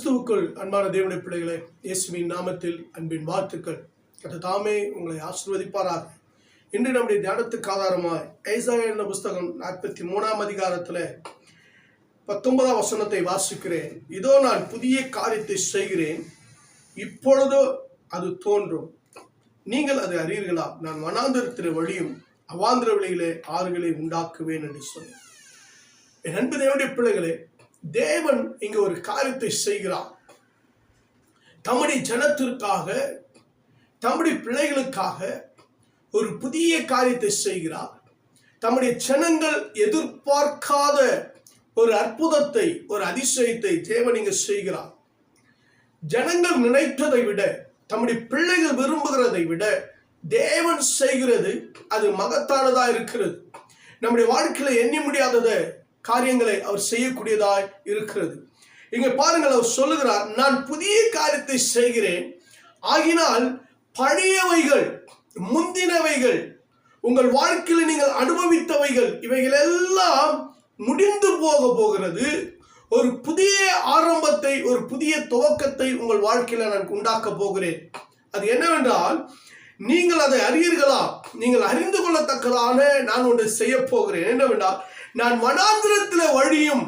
கிறிஸ்துவுக்குள் அன்பான தேவனுடைய பிள்ளைகளே, இயேசுவின் நாமத்தில் அன்பின் வாழ்த்துக்கள். கர்த்தர் தாமே உங்களை ஆசீர்வதிப்பாராக. இன்று நம்முடைய தியானத்துக்கு ஆதாரமாய் ஏசாயா என்ற புஸ்தகம் 43ஆம் அதிகாரத்தில் 19ஆம் வசனத்தை வாசிக்கிறேன். இதோ நான் புதிய காரியத்தை செய்கிறேன், இப்பொழுதோ அது தோன்றும், நீங்கள் அதை அறியீர்களா? நான் வனாந்திரத்தில் வழியும் அவாந்திர வழியிலே ஆறுகளை உண்டாக்குவேன் என்று சொன்னேன். என் அன்பு தேவனுடைய பிள்ளைகளே, தேவன் இங்க ஒரு காரியத்தை செய்கிறார். தம்முடைய ஜனத்திற்காக, தம்முடைய பிள்ளைகளுக்காக ஒரு புதிய காரியத்தை செய்கிறார். தம்முடைய ஜனங்கள் எதிர்பார்க்காத ஒரு அற்புதத்தை, ஒரு அதிசயத்தை தேவன் இங்க செய்கிறார். ஜனங்கள் நினைத்ததை விட, தம்முடைய பிள்ளைகள் விரும்புகிறதை விட தேவன் செய்கிறது அது மகத்தானதா இருக்கிறது. நம்முடைய வாழ்க்கையில எண்ணி முடியாதத காரியங்களை அவர் செய்யக்கூடியதாய் இருக்கிறது. இங்க பாருங்கள், அவர் சொல்லுகிறார், நான் புதிய காரியத்தை செய்கிறேன், ஆகினால் பழையவைகள், முந்தினவைகள், உங்கள் வாழ்க்கையில் நீங்கள் அனுபவித்தவைகள், இவைகள் எல்லாம் முடிந்து போகிறது. ஒரு புதிய ஆரம்பத்தை, ஒரு புதிய துவக்கத்தை உங்கள் வாழ்க்கையில நான் உண்டாக்க போகிறேன். அது என்னவென்றால், நீங்கள் அதை அறியீர்களா? நீங்கள் அறிந்து கொள்ளத்தக்கதான நான் ஒன்று செய்ய போகிறேன். என்னவென்றால், நான் வனாந்திரத்தில் வழியும்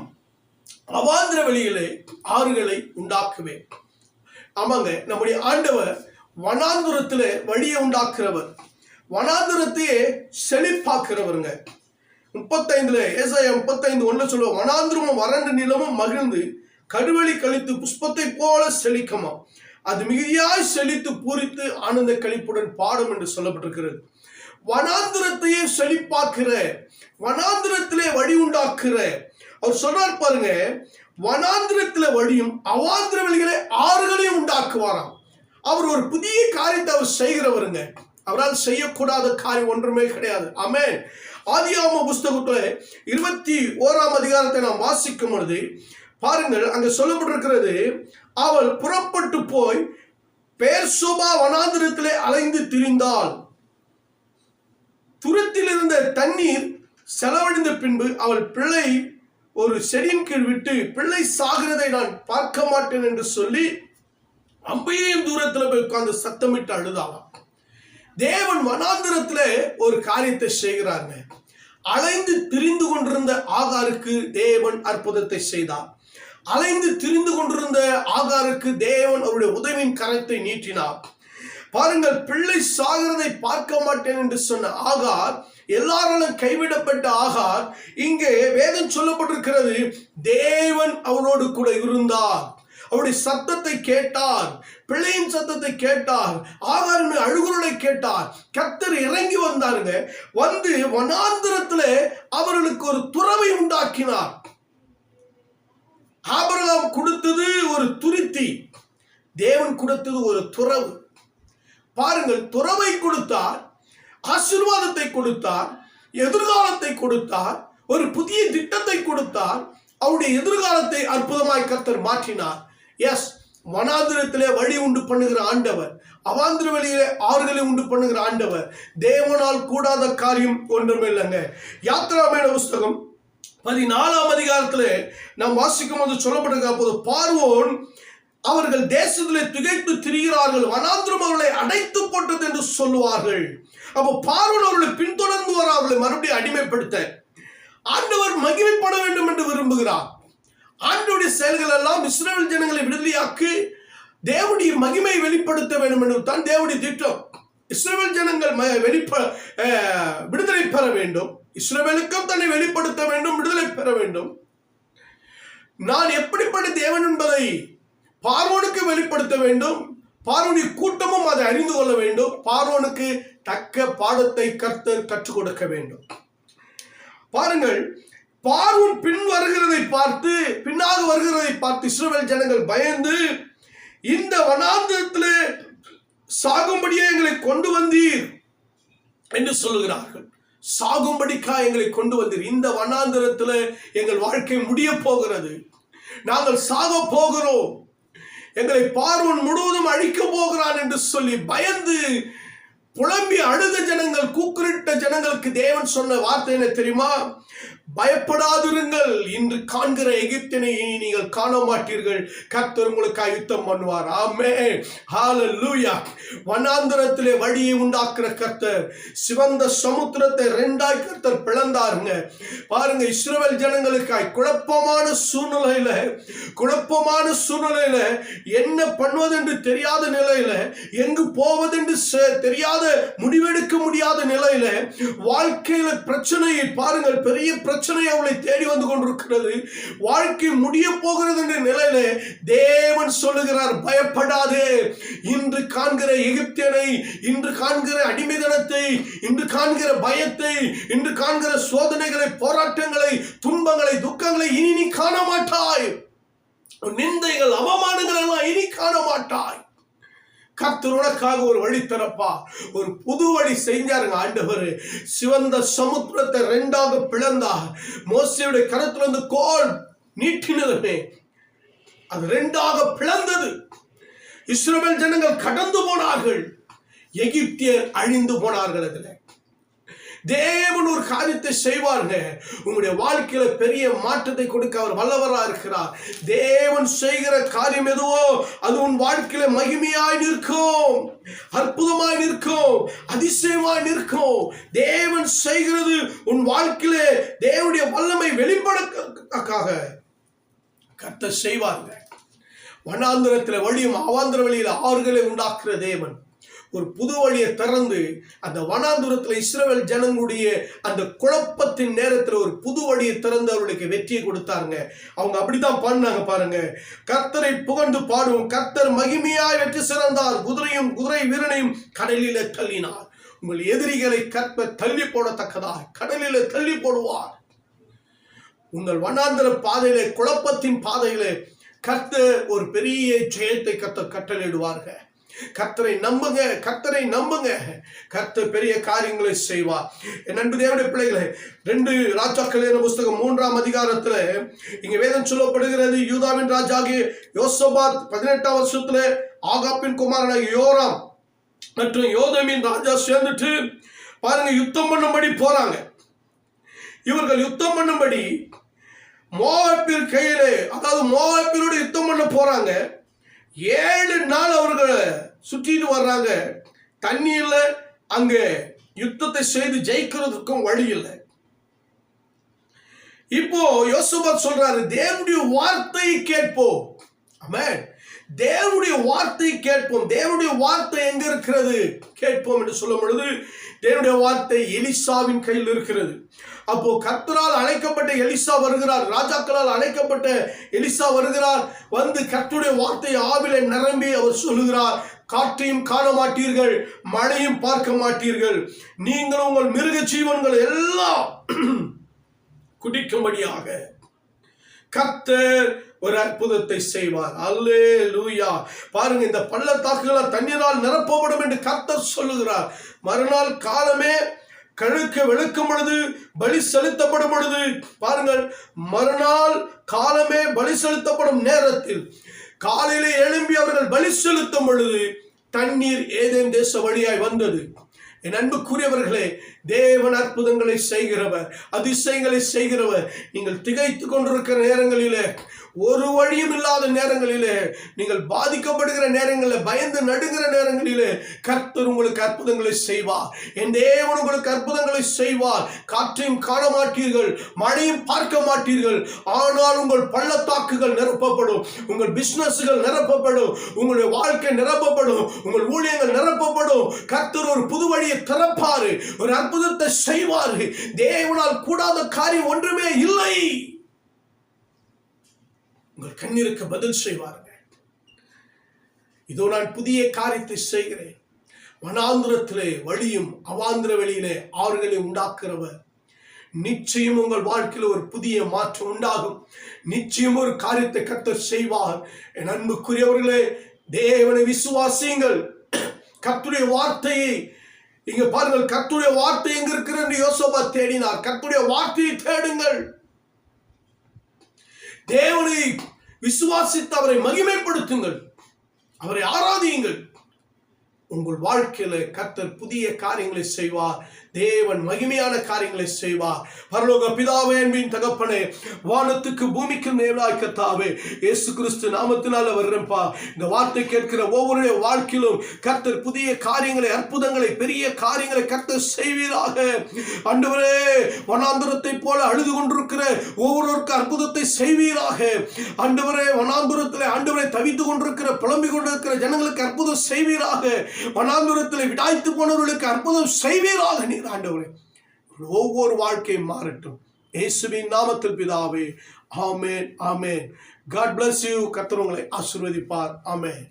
அவாந்திர வழியிலே ஆறுகளை உண்டாக்குவேன். ஆமாங்க, நம்முடைய ஆண்டவர் வனாந்திரத்தில் வழியை உண்டாக்குறவர், வனாந்திரத்தையே செழிப்பாக்குறவருங்க. 35 ஏசாயா 35:1 சொல்லுவோம், வனாந்திரமும் வறண்ட நிலமும் மகிழ்ந்து கருவெளி கழித்து புஷ்பத்தை போல செழிக்குமா, அது மிகுதியாய் செழித்து பூரித்து ஆனந்த கழிப்புடன் பாடும் என்று சொல்லப்பட்டிருக்கிறது. வனாந்திரத்தையே செழிப்பாக்குற, வனாந்திரத்திலே வழி உண்டாக்குற அவர் சொல்றார் பாருங்க, வனாந்திரத்திலே வழியும் அவாந்திர வழிகளை ஆறுகளையும் உண்டாக்குவாராம். அவர் ஒரு புதிய காரியத்தை அவர் செய்கிறவருங்க. அவரால் செய்யக்கூடாத காரியம் ஒன்றுமே கிடையாது. ஆமென். ஆதியாகம புஸ்தகத்துல 21ஆம் அதிகாரத்தை நாம் வாசிக்கும் பொழுது பாருங்கள், அங்க சொல்லப்பட்டிருக்கிறது, அவள் புறப்பட்டு போய் பேர்சோபா வனாந்திரத்திலே அலைந்து திரிந்தாள். துருத்தில் இருந்த தண்ணீர் செலவழிந்த பின்பு அவள் பிள்ளை ஒரு செடியின் கீழ் விட்டு, பிள்ளை சாகிறதை நான் பார்க்க மாட்டேன் என்று சொல்லி அம்பையும் தூரத்தில் போய் உட்கார்ந்து சத்தமிட்டு அழுதாளாம். தேவன் வனாந்திரத்துல ஒரு காரியத்தை செய்கிறாங்க. அலைந்து திரிந்து கொண்டிருந்த ஆகாருக்கு தேவன் அற்புதத்தை செய்தார். அலைந்து திரிந்து கொண்டிருந்த ஆகாருக்கு தேவன் அவருடைய உதவியின் கரத்தை நீட்டினார். பாருங்கள், பிள்ளை சாகிறதை பார்க்க மாட்டேன் என்று சொன்ன ஆகார், எல்லாராலும் கைவிடப்பட்ட ஆகார், இங்கே வேதம் சொல்லப்பட்டிருக்கிறது, தேவன் அவரோடு கூட இருந்தார். அவருடைய சத்தத்தை கேட்டார், பிள்ளையின் சத்தத்தை கேட்டார், ஆகாரின் அழுகுரலை கேட்டார். கர்த்தர் இறங்கி வந்தாருங்க. வந்து வனாந்திரத்துல அவர்களுக்கு ஒரு துறவை உண்டாக்கினார். ஆபிரகாம் கொடுத்தது ஒரு துருத்தி, தேவன் கொடுத்தது ஒரு துறவு. பாருங்கள், துறவை கொடுத்தார், ஆசீர்வாதத்தை கொடுத்தார், எதிர்காலத்தை கொடுத்தார், ஒரு புதிய திட்டத்தை கொடுத்தார். அவருடைய எதிர்காலத்தை அற்புதமாய் கர்த்தர் மாற்றினார். எஸ், வனாந்திரத்திலே வழி உண்டு பண்ணுகிற ஆண்டவர், அவாந்திர வழியிலே ஆறுகளை உண்டு பண்ணுகிற ஆண்டவர். தேவனால் கூடாத காரியம் ஒன்றுமே இல்லைங்க. யாத்திராமேன புஸ்தகம் 14ஆம் அதிகாரத்திலே நாம் வாசிக்கும் போது சொல்லப்பட்டிருக்க போது, பார்வோன் அவர்கள் தேசத்திலே திகைத்து திரிகிறார்கள், வனாந்திரம் அவர்களை அடைத்து போட்டது என்று சொல்லுவார்கள். அப்போ பார்வோன் அவர்களை பின்தொடர்ந்து வர, அவர்களை மறுபடியும் அடிமைப்படுத்த ஆண்டவர் மகிமைப்பட வேண்டும் என்று விரும்புகிறார். ஆண்டவருடைய செயல்கள் எல்லாம் இஸ்ரவேல் ஜனங்களை விடுதலையாக்கி தேவனுடைய மகிமை வெளிப்படுத்த வேண்டும் என்று தான் தேவனுடைய திட்டம். இஸ்ரவேல் ஜனங்கள் விடுதலை பெற வேண்டும், இஸ்ரவேலுக்கும் தன்னை வெளிப்படுத்த வேண்டும், விடுதலை பெற வேண்டும். நான் எப்படிப்பட்ட தேவன் என்பதை பார்வோனுக்கு வெளிப்படுத்த வேண்டும், பார்வோனுடைய கூட்டமும் அதை அறிந்து கொள்ள வேண்டும், பார்வோனுக்கு தக்க பாடத்தை கர்த்தர் கற்றுக் கொடுக்க வேண்டும். பாருங்கள், பார்வோன் பின் வருகிறதை பார்த்து, பின்னாக வருகிறதை பார்த்து இஸ்ரவேல் ஜனங்கள் பயந்து, இந்த வனாந்திரத்திலே சாகும்படியே எங்களை கொண்டு வந்தீர் என்று சொல்லுகிறார்கள். சாகும்படிக்கா எங்களை கொண்டு வந்தீர், இந்த வனாந்திரத்தில் எங்கள் வாழ்க்கை முடிய போகிறது, நாங்கள் சாக போகிறோம், எங்களை பார்வோன் முழுவதும் அழிக்க போகிறான் என்று சொல்லி பயந்து புலம்பி அழுத ஜனங்கள், கூக்குரிட்ட ஜனங்களுக்கு தேவன் சொன்ன வார்த்தை என்ன தெரியுமா? பயப்படாதிருங்கள், இன்று காண்கிற எகிப்தினை இனி நீங்கள் காண மாட்டீர்கள், கர்த்தர் உங்களுக்கு யுத்தம் பண்ணுவார். ஆமென், ஹல்லேலூயா. வனாந்தரத்திலே வழியை உண்டாக்குற கர்த்தர், சிவந்த சமுத்திரத்தை இரண்டாய் கர்த்தர் பிளந்தாருங்க. பாருங்க, இஸ்ரவேல் ஜனங்களுக்காய் குழப்பமான சூழ்நிலையில என்ன பண்ணுவதென்று தெரியாத நிலையில, எங்கு போவதென்று தெரியாத, முடிவெடுக்க முடியாத நிலையில, வாழ்க்கையில பிரச்சனையை பாருங்கள், பெரிய பிரச்சனை அவளை தேடி வந்து கொண்டிருக்கிறது. வாழ்க்கை முடிய போகிறது என்ற நிலையில தேவன் சொல்லுகிறார், பயப்படாதே. இன்று காண்கிற எகிப்தியனை, இன்று காண்கிற அடிமைதனத்தை, இன்று காண்கிற பயத்தை, இன்று காண்கிற சோதனைகளை, போராட்டங்களை, துன்பங்களை, துக்கங்களை இனி நீ காண மாட்டாய். நிந்தைகள், அவமானங்கள் எல்லாம் இனி காண மாட்டாய். கர்த்தர் உனக்காக ஒரு வழி திறப்பா. ஒரு புது வழி செஞ்சாருங்க ஆண்டவர். சிவந்த சமுத்திரத்தை இரண்டாக பிளந்தார். மோசேயுடைய கரத்துல இருந்து கோல் நீட்டினதுமே அது இரண்டாக பிளந்தது. இஸ்ரவேல் ஜனங்கள் கடந்து போனார்கள், எகிப்தியர் அழிந்து போனார்கள். அதுல தேவன் ஒரு காரியத்தை செய்வாருங்க. உங்களுடைய வாழ்க்கையில பெரிய மாற்றத்தை கொடுக்க அவர் வல்லவரா இருக்கிறார். தேவன் செய்கிற காரியம் எதுவோ அது உன் வாழ்க்கையில மகிமையாய் நிற்கும், அற்புதமாய் நிற்கும், அதிசயமாய் நிற்கும். தேவன் செய்கிறது உன் வாழ்க்கையில தேவனுடைய வல்லமை வெளிப்படுத்தக்காக கர்த்தர் செய்வாருங்க. வனாந்திரத்தில் வழியும் அவாந்திர வழியில் ஆறுகளை உண்டாக்குற தேவன் ஒரு புது வழியை திறந்து அந்த வனாந்தரத்தில் இஸ்ரவேல் ஜனங்களுடைய அந்த குழப்பத்தின் நேரத்தில் ஒரு புது வழியை திறந்து அவர்களுக்கு வெற்றியை கொடுத்தாருங்க. அவங்க அப்படித்தான் பண்ணாங்க பாருங்க. கர்த்தரை புகழ்ந்து பாடுவோம், கர்த்தர் மகிமையாய் வெற்றி சிறந்தார், குதிரையும் குதிரை வீரனையும் கடலிலே தள்ளினார். உங்கள் எதிரிகளை கர்த்தர் தள்ளி போடத்தக்கதாக கடலிலே தள்ளி போடுவார். உங்கள் வனாந்தர பாதையிலே, குழப்பத்தின் பாதையிலே கர்த்தர் ஒரு பெரிய ஜெயத்தை கர்த்தர் கட்டளையிடுவார்கள். கர்த்தரை நம்புங்க, கர்த்தரை நம்புங்க, கர்த்தர் பெரிய காரியங்களை செய்வார். என் அன்பு தேவனுடைய பிள்ளைகளே, 2 ராஜாக்கள் புஸ்தகம் 3ஆம் அதிகாரத்துல இங்க வேதம் சொல்லப்படுகிறது, யூதாவின் ராஜாகிய யோசபாத் 18ஆம் வருஷத்துல ஆகாப்பின் குமாரனாகிய யோராம் மற்றும் யோதாமின் ராஜா சேர்ந்துட்டு பாருங்க யுத்தம் பண்ணும்படி போறாங்க. இவர்கள் யுத்தம் பண்ணும்படி மோவாபின் கையிலே, அதாவது மோவாபினோட யுத்தம் பண்ண போறாங்க. 7 நாள் அவர்கள் சுற்றிட்டு வர்றாங்க. தண்ணி இல்லை, அங்க யுத்தத்தை செய்து ஜெயிக்கிறதுக்கும் வழி இல்லை. இப்போ யோசபாத் சொல்றாரு, தேவனுடைய வார்த்தையை கேட்போம். ஆமென், தேவனுடைய வார்த்தை கேட்போம். தேவனுடைய வார்த்தை எங்க இருக்கிறது கேட்போம் என்று சொல்லும் பொழுது தேவனுடைய வார்த்தை எலிசாவின் கையில் இருக்கிறது. அப்போ கர்த்தரால் அழைக்கப்பட்ட எலிசா வருகிறார், ராஜாக்களால் அழைக்கப்பட்ட எலிசா வருகிறார். வந்து கர்த்தருடைய வார்த்தை ஆவிலே நிரம்பி அவர் சொல்லுகிறார், காற்றையும் காண மாட்டீர்கள், மழையும் பார்க்க மாட்டீர்கள், நீங்கள் உங்கள் மிருக ஜீவன்கள் எல்லாம் குடிக்கும்படியாக கர்த்தர் ஒரு அற்புதத்தை செய்வார். அல்லேலூயா. பாருங்க, இந்த பள்ளத்தாக்குகள் தண்ணீரால் நிரப்பப்படும் என்று கர்த்தர் சொல்லுகிறார். மறுநாள் காலமே கழுக்க வெளுக்கும் பொழுது, பலி செலுத்தப்படும் பொழுது, பாருங்கள், மறுநாள் காலமே பலி செலுத்தப்படும் நேரத்தில் காலையிலே எழும்பி அவர்கள் பலி செலுத்தும் பொழுது தண்ணீர் ஏதேன் தேச வழியாய் வந்தது. என் அன்புக்குரியவர்களே, தேவன் அற்புதங்களை செய்கிறவர், அதிசயங்களை செய்கிறவர். நீங்கள் திகைத்து கொண்டிருக்கிற நேரங்களிலே, ஒரு வழியும் இல்லாத நேரங்களிலே, நீங்கள் பாதிக்கப்படுகிற நேரங்களில், பயந்து நடுங்கிற நேரங்களிலே கர்த்தர் உங்களுக்கு அற்புதங்களை செய்வார். என் தேவன் உங்களுக்கு அற்புதங்களை செய்வார். காற்றையும் காண மாட்டீர்கள், மழையும் பார்க்க மாட்டீர்கள், ஆனால் உங்கள் பள்ளத்தாக்குகள் நிரப்பப்படும், உங்கள் பிசினஸ்கள் நிரப்பப்படும், உங்களுடைய வாழ்க்கை நிரப்பப்படும், உங்கள் ஊழியங்கள் நிரப்பப்படும். கர்த்தர் ஒரு புது வழியை திறப்பாரு, ஒரு அற்புதத்தை செய்வாரு. தேவனால் கூடாத காரியம் ஒன்றுமே இல்லை. உங்கள் கண்ணீருக்கு பதில் செய்வார்கள். இதோ நான் புதிய காரியத்தை செய்கிறேன். வனாந்திரத்திலே வழியும் அவாந்திர வெளியிலே ஆறுகளை உண்டாக்குறவர். நிச்சயம் உங்கள் வாழ்க்கையில் ஒரு புதிய மாற்றம் உண்டாகும். நிச்சயம் ஒரு காரியத்தை கர்த்தர் செய்வார். என் அன்புக்குரியவர்களே, தேவனை விசுவாசியுங்கள். கர்த்தருடைய வார்த்தையை இங்க பாருங்கள், கர்த்தருடைய வார்த்தை எங்க இருக்கிறது என்று யோசபாத் தேடினார். கர்த்தருடைய வார்த்தையை தேடுங்கள். தேவனை விசுவாசித்து அவரை மகிமைப்படுத்துங்கள், அவரை ஆராதியுங்கள். உங்கள் வாழ்க்கையில கர்த்தர் புதிய காரியங்களை செய்வார். தேவன் மகிமையான காரியங்களை செய்வார். பரலோக பிதாவே, அன்பின் தகப்பனே, வானத்துக்கு பூமிக்கு மேலாய் கர்த்தாவே, இயேசு கிறிஸ்து நாமத்தினால வர்றேன்ப்பா. இந்த வார்த்தை கேட்கிற ஒவ்வொருடைய வாழ்க்கையிலும் கர்த்தர் புதிய காரியங்களை, அற்புதங்களை, பெரிய காரியங்களை கர்த்தர் செய்வீராக. ஆண்டவரே, வனாந்தரத்தை போல அழுது கொண்டிருக்கிற ஒவ்வொருவருக்கு அற்புதத்தை செய்வீராக. ஆண்டவரே, வனாந்தரத்தில் ஆண்டவரை தவித்து கொண்டிருக்கிற, புலம்பிக் கொண்டிருக்கிற ஜனங்களுக்கு அற்புதம் செய்வீராக. வனாந்தரத்தில் விடாய்த்து போனவர்களுக்கு அற்புதம் செய்வீராக. நீர் ஆண்டவரே, ஒவ்வொரு வாழ்க்கையும் மாறட்டும். இயேசுவின் நாமத்தில் பிதாவே, ஆமென், ஆமென். God bless you. கர்த்தர் உங்களை ஆசீர்வதிப்பார். ஆமென்.